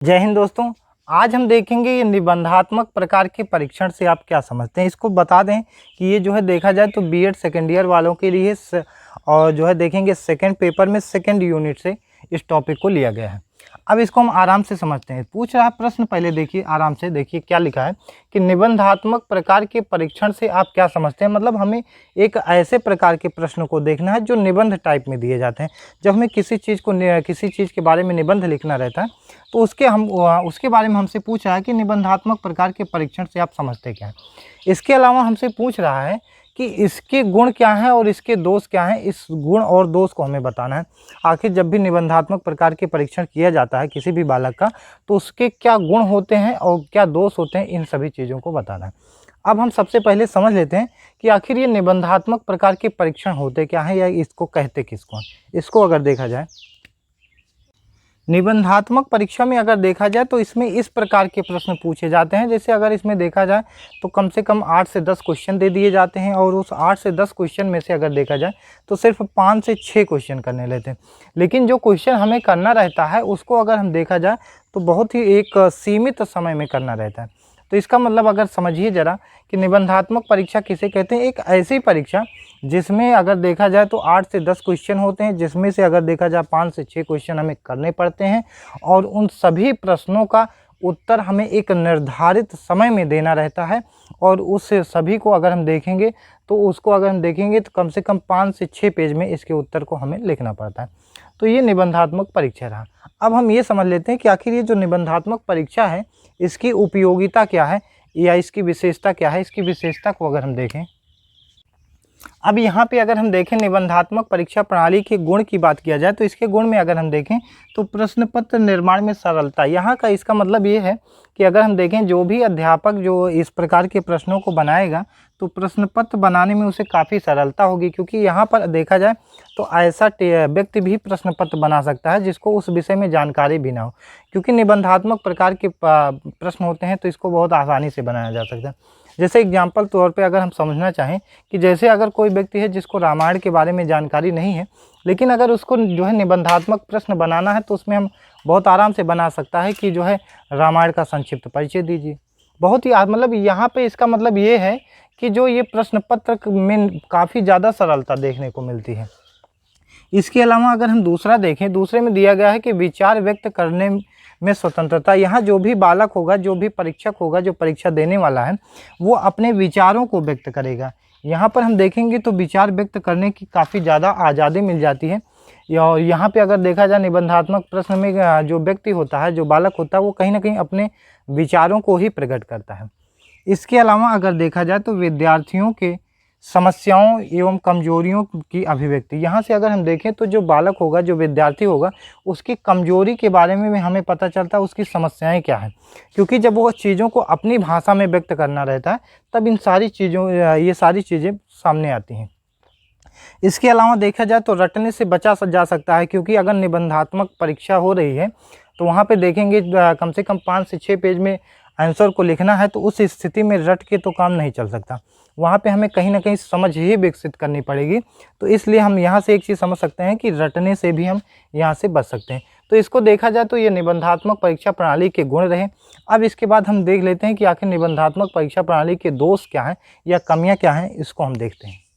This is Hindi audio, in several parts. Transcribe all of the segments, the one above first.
जय हिंद दोस्तों। आज हम देखेंगे ये निबंधात्मक प्रकार के परीक्षण से आप क्या समझते हैं। इसको बता दें कि ये जो है देखा जाए तो बीएड सेकेंड ईयर वालों के लिए और जो है देखेंगे सेकंड पेपर में सेकंड यूनिट से इस टॉपिक को लिया गया है। अब इसको हम आराम से समझते हैं। पूछ रहा है प्रश्न, पहले देखिए आराम से, देखिए क्या लिखा है कि निबंधात्मक प्रकार के परीक्षण से आप क्या समझते हैं। मतलब हमें एक ऐसे प्रकार के प्रश्नों को देखना है जो निबंध टाइप में दिए जाते हैं। जब हमें किसी चीज़ के बारे में निबंध लिखना रहता है तो उसके बारे में हमसे पूछ रहा है कि निबंधात्मक प्रकार के परीक्षण से आप समझते क्या हैं। इसके अलावा हमसे पूछ रहा है कि इसके गुण क्या हैं और इसके दोष क्या हैं। इस गुण और दोष को हमें बताना है। आखिर जब भी निबंधात्मक प्रकार के परीक्षण किया जाता है किसी भी बालक का, तो उसके क्या गुण होते हैं और क्या दोष होते हैं, इन सभी चीज़ों को बताना है। अब हम सबसे पहले समझ लेते हैं कि आखिर ये निबंधात्मक प्रकार के परीक्षण होते क्या हैं या इसको कहते किसको हैं। इसको अगर देखा जाए, निबंधात्मक परीक्षा में अगर देखा जाए तो इसमें इस प्रकार के प्रश्न पूछे जाते हैं। जैसे अगर इसमें देखा जाए तो कम से कम 8 से 10 क्वेश्चन दे दिए जाते हैं और उस 8 से 10 क्वेश्चन में से अगर देखा जाए तो सिर्फ 5 से 6 क्वेश्चन करने लेते हैं। लेकिन जो क्वेश्चन हमें करना रहता है उसको अगर हम देखा जाए तो बहुत ही एक सीमित समय में करना रहता है। तो इसका मतलब अगर समझिए ज़रा कि निबंधात्मक परीक्षा किसे कहते हैं। एक ऐसी परीक्षा जिसमें अगर देखा जाए तो 8 से 10 क्वेश्चन होते हैं, जिसमें से अगर देखा जाए 5 से 6 क्वेश्चन हमें करने पड़ते हैं और उन सभी प्रश्नों का उत्तर हमें एक निर्धारित समय में देना रहता है। और उस सभी को अगर हम देखेंगे तो कम से कम 5 से 6 पेज में इसके उत्तर को हमें लिखना पड़ता है। तो ये निबंधात्मक परीक्षा रहा। अब हम ये समझ लेते हैं कि आखिर ये जो निबंधात्मक परीक्षा है इसकी उपयोगिता क्या है या इसकी विशेषता क्या है। इसकी विशेषता को अगर हम देखें, अब यहाँ पे अगर हम देखें निबंधात्मक परीक्षा प्रणाली के गुण की बात किया जाए तो इसके गुण में अगर हम देखें तो प्रश्न पत्र निर्माण में सरलता, यहाँ का इसका मतलब ये है कि अगर हम देखें जो भी अध्यापक जो इस प्रकार के प्रश्नों को बनाएगा तो प्रश्न पत्र बनाने में उसे काफ़ी सरलता होगी। क्योंकि यहाँ पर देखा जाए तो ऐसा व्यक्ति भी प्रश्न पत्र बना सकता है जिसको उस विषय में जानकारी भी ना हो। क्योंकि निबंधात्मक प्रकार के प्रश्न होते हैं तो इसको बहुत आसानी से बनाया जा सकता है। जैसे एग्जाम्पल तौर पे अगर हम समझना चाहें कि जैसे अगर कोई व्यक्ति है जिसको रामायण के बारे में जानकारी नहीं है, लेकिन अगर उसको जो है निबंधात्मक प्रश्न बनाना है तो उसमें हम बहुत आराम से बना सकता है कि जो है रामायण का संक्षिप्त परिचय दीजिए। बहुत ही मतलब यहाँ पे इसका मतलब ये है कि जो ये प्रश्न पत्र में काफ़ी ज़्यादा सरलता देखने को मिलती है। इसके अलावा अगर हम दूसरा देखें, दूसरे में दिया गया है कि विचार व्यक्त करने में स्वतंत्रता। यहाँ जो भी बालक होगा, जो भी परीक्षक होगा, जो परीक्षा देने वाला है, वो अपने विचारों को व्यक्त करेगा। यहाँ पर हम देखेंगे तो विचार व्यक्त करने की काफ़ी ज़्यादा आज़ादी मिल जाती है। और यहाँ पे अगर देखा जाए निबंधात्मक प्रश्न में जो व्यक्ति होता है, जो बालक होता है, वो कहीं ना कहीं अपने विचारों को ही प्रकट करता है। इसके अलावा अगर देखा जाए तो विद्यार्थियों के समस्याओं एवं कमजोरियों की अभिव्यक्ति, यहाँ से अगर हम देखें तो जो बालक होगा, जो विद्यार्थी होगा, उसकी कमजोरी के बारे में भी हमें पता चलता है, उसकी समस्याएं क्या हैं। क्योंकि जब वो चीज़ों को अपनी भाषा में व्यक्त करना रहता है तब ये सारी चीज़ें सामने आती हैं। इसके अलावा देखा जाए तो रटने से बचा जा सकता है। क्योंकि अगर निबंधात्मक परीक्षा हो रही है तो वहाँ पे देखेंगे कम से कम 5 से 6 पेज में आंसर को लिखना है, तो उस स्थिति में रट के तो काम नहीं चल सकता। वहाँ पे हमें कहीं ना कहीं समझ ही विकसित करनी पड़ेगी। तो इसलिए हम यहाँ से एक चीज़ समझ सकते हैं कि रटने से भी हम यहाँ से बच सकते हैं। तो इसको देखा जाए तो ये निबंधात्मक परीक्षा प्रणाली के गुण रहे। अब इसके बाद हम देख लेते हैं कि आखिर निबंधात्मक परीक्षा प्रणाली के दोष क्या हैं या कमियाँ क्या हैं, इसको हम देखते हैं।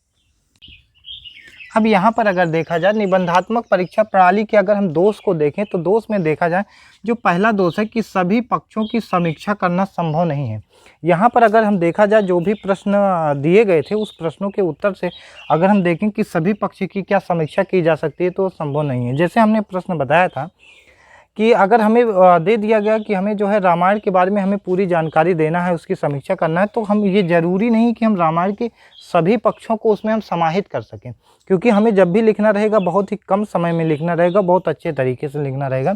अब यहाँ पर अगर देखा जाए निबंधात्मक परीक्षा प्रणाली के अगर हम दोष को देखें तो दोष में देखा जाए जो पहला दोष है कि सभी पक्षों की समीक्षा करना संभव नहीं है। यहाँ पर अगर हम देखा जाए जो भी प्रश्न दिए गए थे उस प्रश्नों के उत्तर से अगर हम देखें कि सभी पक्ष की क्या समीक्षा की जा सकती है तो संभव नहीं है। जैसे हमने प्रश्न बताया था कि अगर हमें दे दिया गया कि हमें जो है रामायण के बारे में हमें पूरी जानकारी देना है, उसकी समीक्षा करना है, तो हम ये ज़रूरी नहीं कि हम रामायण के सभी पक्षों को उसमें हम समाहित कर सकें। क्योंकि हमें जब भी लिखना रहेगा बहुत ही कम समय में लिखना रहेगा, बहुत अच्छे तरीके से लिखना रहेगा।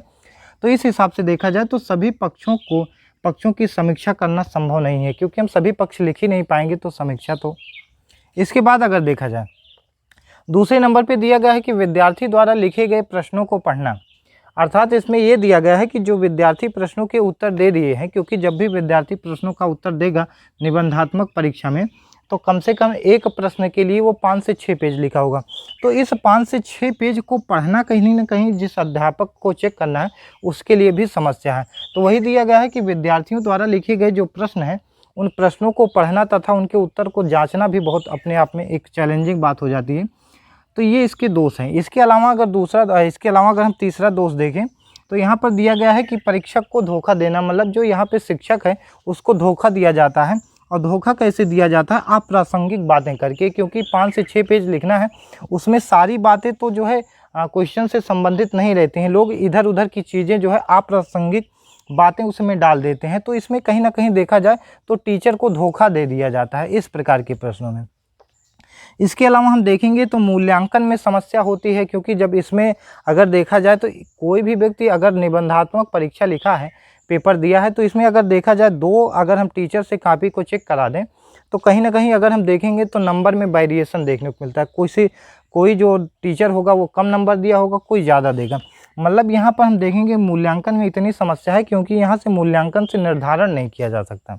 तो इस हिसाब से देखा जाए तो सभी पक्षों की समीक्षा करना संभव नहीं है, क्योंकि हम सभी पक्ष लिख ही नहीं पाएंगे तो समीक्षा तो। इसके बाद अगर देखा जाए दूसरे नंबर पर दिया गया है कि विद्यार्थी द्वारा लिखे गए प्रश्नों को पढ़ना। अर्थात इसमें यह दिया गया है कि जो विद्यार्थी प्रश्नों के उत्तर दे दिए हैं, क्योंकि जब भी विद्यार्थी प्रश्नों का उत्तर देगा निबंधात्मक परीक्षा में तो कम से कम एक प्रश्न के लिए वो 5 से 6 पेज लिखा होगा। तो इस 5 से 6 पेज को पढ़ना कहीं न कहीं जिस अध्यापक को चेक करना है उसके लिए भी समस्या है। तो वही दिया गया है कि विद्यार्थियों द्वारा लिखे गए जो प्रश्न हैं उन प्रश्नों को पढ़ना तथा उनके उत्तर को जाँचना भी बहुत अपने आप में एक चैलेंजिंग बात हो जाती है। तो ये इसके दोष हैं। इसके अलावा अगर हम तीसरा दोष देखें तो यहाँ पर दिया गया है कि परीक्षक को धोखा देना, मतलब जो यहाँ पे शिक्षक है उसको धोखा दिया जाता है। और धोखा कैसे दिया जाता है? अप्रासंगिक बातें करके, क्योंकि 5 से 6 पेज लिखना है, उसमें सारी बातें तो जो है क्वेश्चन से संबंधित नहीं रहती हैं। लोग इधर उधर की चीज़ें जो है अप्रासंगिक बातें उसमें डाल देते हैं। तो इसमें कहीं ना कहीं देखा जाए तो टीचर को धोखा दे दिया जाता है इस प्रकार के प्रश्नों में। इसके अलावा हम देखेंगे तो मूल्यांकन में समस्या होती है, क्योंकि जब इसमें अगर देखा जाए तो कोई भी व्यक्ति अगर निबंधात्मक परीक्षा लिखा है, पेपर दिया है, तो इसमें अगर देखा जाए अगर हम टीचर से कॉपी को चेक करा दें तो कहीं ना कहीं अगर हम देखेंगे तो नंबर में वेरिएशन देखने को मिलता है। कोई जो टीचर होगा वो कम नंबर दिया होगा, कोई ज़्यादा देगा। मतलब यहाँ पर हम देखेंगे मूल्यांकन में इतनी समस्या है, क्योंकि यहाँ से मूल्यांकन से निर्धारण नहीं किया जा सकता।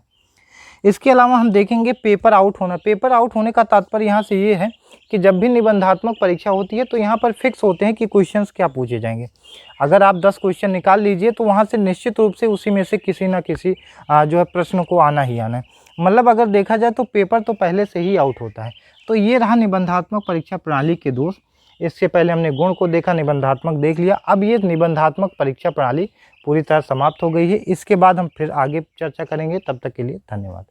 इसके अलावा हम देखेंगे पेपर आउट होना। पेपर आउट होने का तात्पर्य यहाँ से ये है कि जब भी निबंधात्मक परीक्षा होती है तो यहाँ पर फिक्स होते हैं कि क्वेश्चंस क्या पूछे जाएंगे। अगर आप 10 क्वेश्चन निकाल लीजिए तो वहाँ से निश्चित रूप से उसी में से किसी न किसी जो है प्रश्न को आना ही आना है। मतलब अगर देखा जाए तो पेपर तो पहले से ही आउट होता है। तो ये रहा निबंधात्मक परीक्षा प्रणाली के दोष। इससे पहले हमने गुण को देखा, निबंधात्मक देख लिया। अब ये निबंधात्मक परीक्षा प्रणाली पूरी तरह समाप्त हो गई है। इसके बाद हम फिर आगे चर्चा करेंगे। तब तक के लिए धन्यवाद।